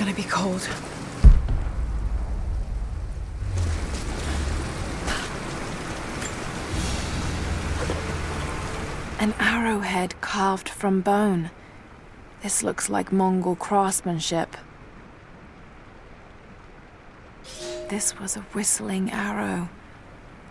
gonna be cold. An arrowhead carved from bone. This looks like Mongol craftsmanship. This was a whistling arrow.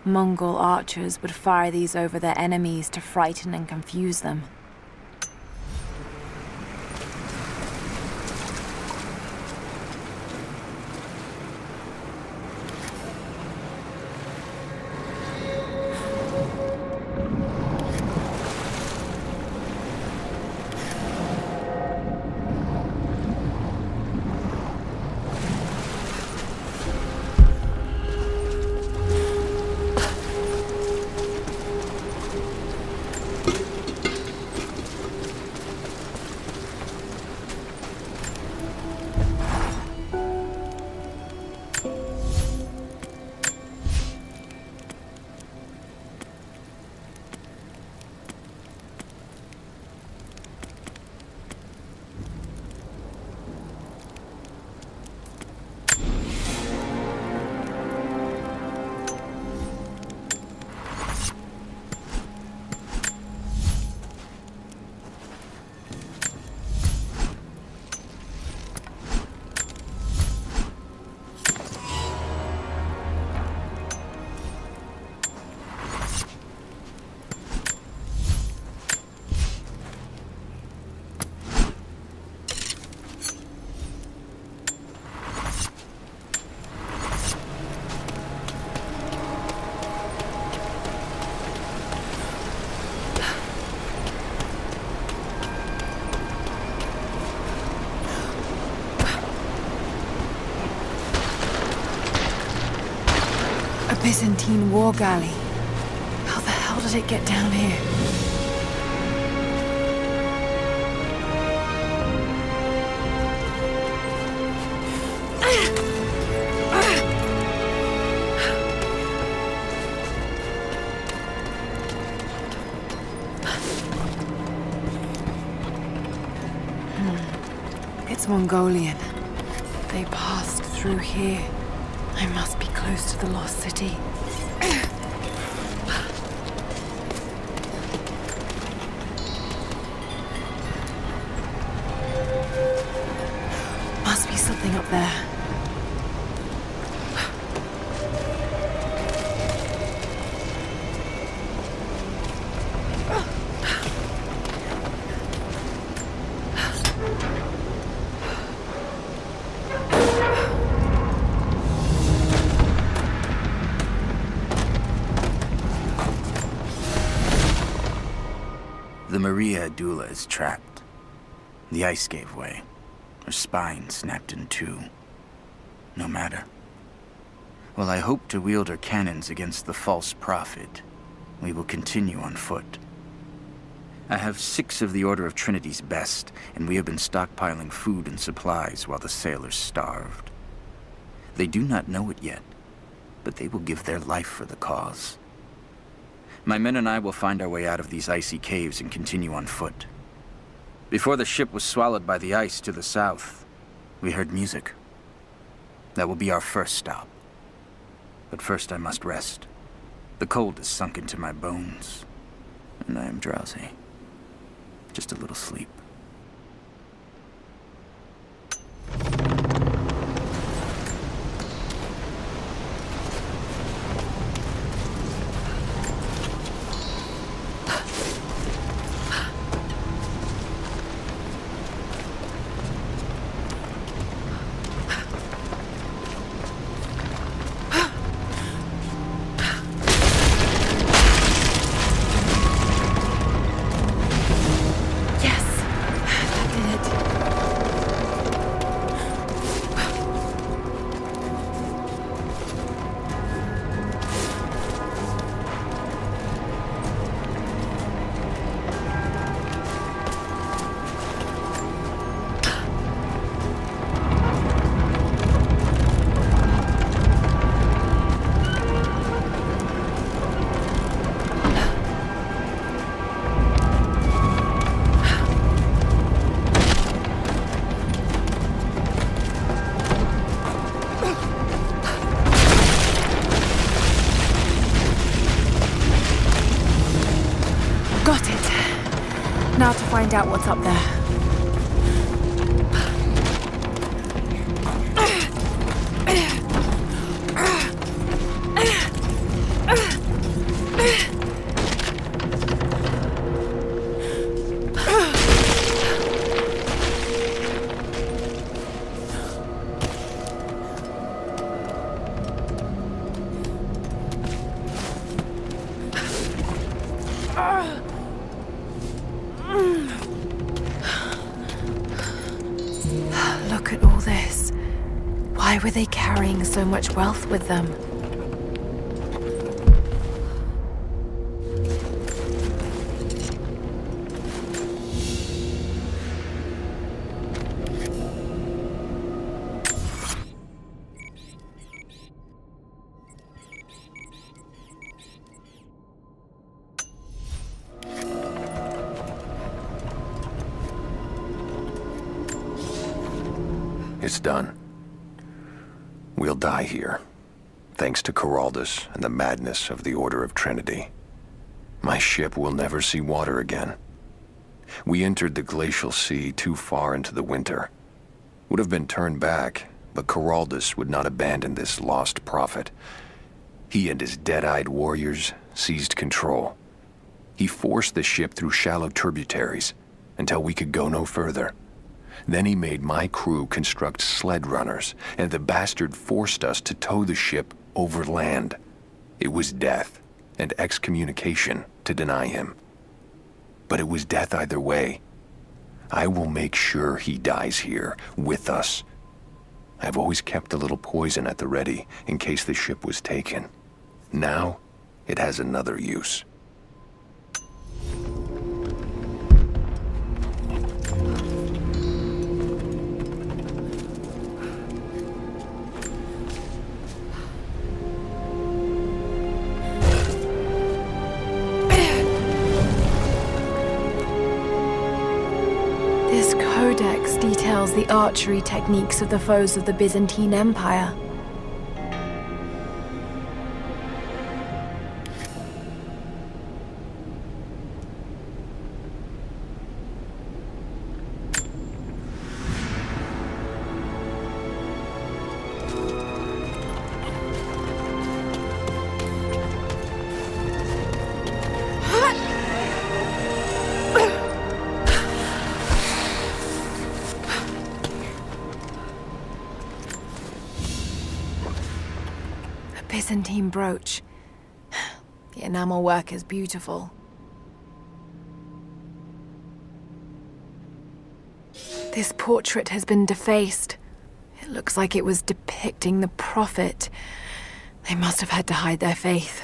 Mongol archers would fire these over their enemies to frighten and confuse them. Byzantine war galley. How the hell did it get down here? It's Mongolian. They passed through here. I must be close to the lost city. Must be something up there. The Maria Adula is trapped. The ice gave way. Her spine snapped in two. No matter. While I hope to wield her cannons against the false prophet, we will continue on foot. I have 6 of the Order of Trinity's best, and we have been stockpiling food and supplies while the sailors starved. They do not know it yet, but they will give their life for the cause. My men and I will find our way out of these icy caves and continue on foot. Before the ship was swallowed by the ice to the south, we heard music. That will be our first stop. But first I must rest. The cold has sunk into my bones, and I am drowsy. Just a little sleep. find out what's up there. Look at all this. Why were they carrying so much wealth with them? It's done. We'll die here, thanks to Coraldus and the madness of the Order of Trinity. My ship will never see water again. We entered the glacial sea too far into the winter. Would have been turned back, but Coraldus would not abandon this lost prophet. He and his dead-eyed warriors seized control. He forced the ship through shallow tributaries until we could go no further. Then he made my crew construct sled runners, and the bastard forced us to tow the ship over land. It was death and excommunication to deny him. But it was death either way. I will make sure he dies here, with us. I've always kept a little poison at the ready in case the ship was taken. Now, it has another use. This Codex details the archery techniques of the foes of the Byzantine Empire. Byzantine brooch. The enamel work is beautiful. This portrait has been defaced. It looks like it was depicting the prophet. They must have had to hide their faith.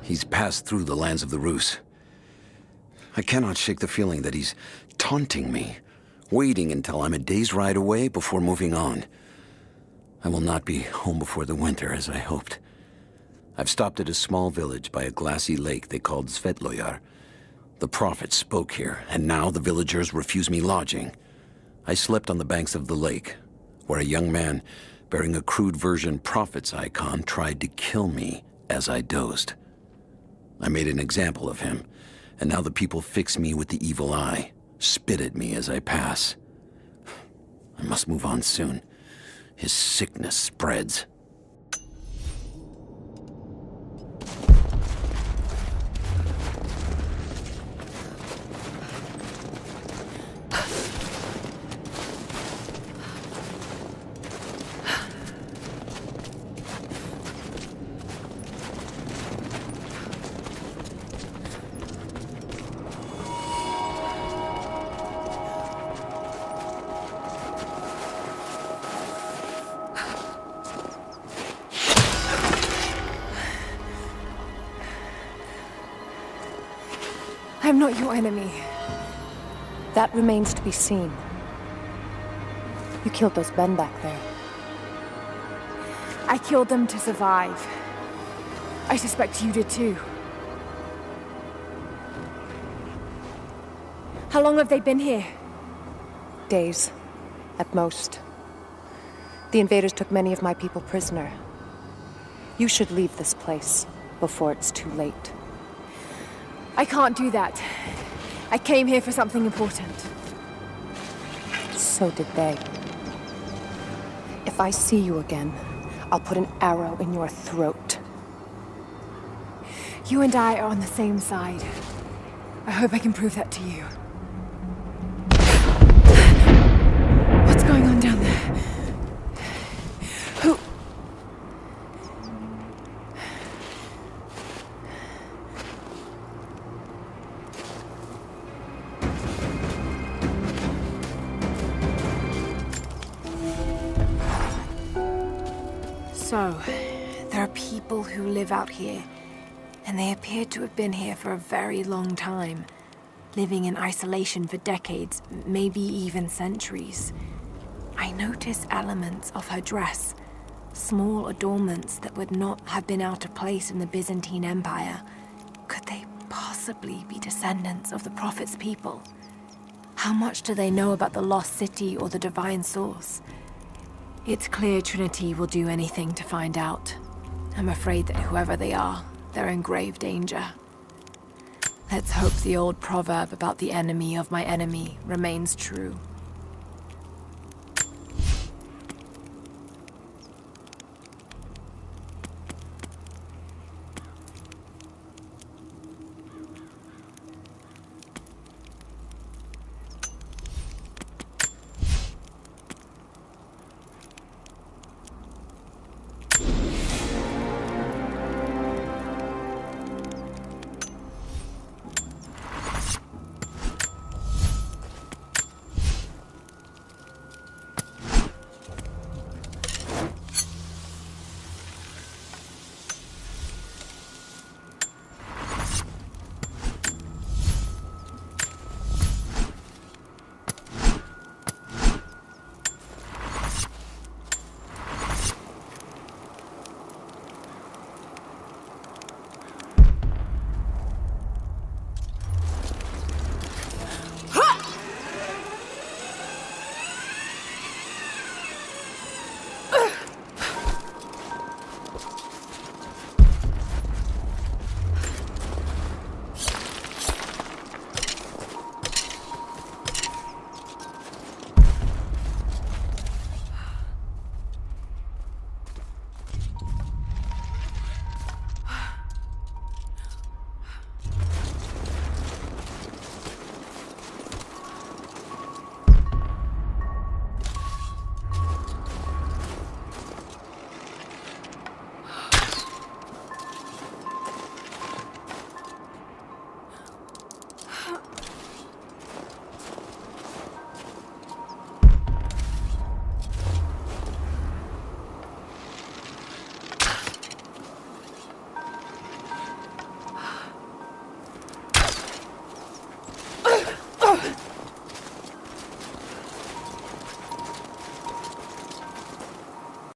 He's passed through the lands of the Rus. I cannot shake the feeling that he's taunting me, waiting until I'm a day's ride away before moving on. I will not be home before the winter, as I hoped. I've stopped at a small village by a glassy lake they called Svetloyar. The prophet spoke here, and now the villagers refuse me lodging. I slept on the banks of the lake, where a young man bearing a crude version prophet's icon tried to kill me as I dozed. I made an example of him, and now the people fix me with the evil eye, spit at me as I pass. I must move on soon. His sickness spreads. I'm not your enemy. That remains to be seen. You killed those men back there. I killed them to survive. I suspect you did too. How long have they been here? Days, at most. The invaders took many of my people prisoner. You should leave this place before it's too late. I can't do that. I came here for something important. So did they. If I see you again, I'll put an arrow in your throat. You and I are on the same side. I hope I can prove that to you. What's going on down there? Who? So, there are people who live out here, and they appear to have been here for a very long time, living in isolation for decades, maybe even centuries. I notice elements of her dress, small adornments that would not have been out of place in the Byzantine Empire. Could they possibly be descendants of the Prophet's people? How much do they know about the lost city or the divine source? It's clear Trinity will do anything to find out. I'm afraid that whoever they are, they're in grave danger. Let's hope the old proverb about the enemy of my enemy remains true.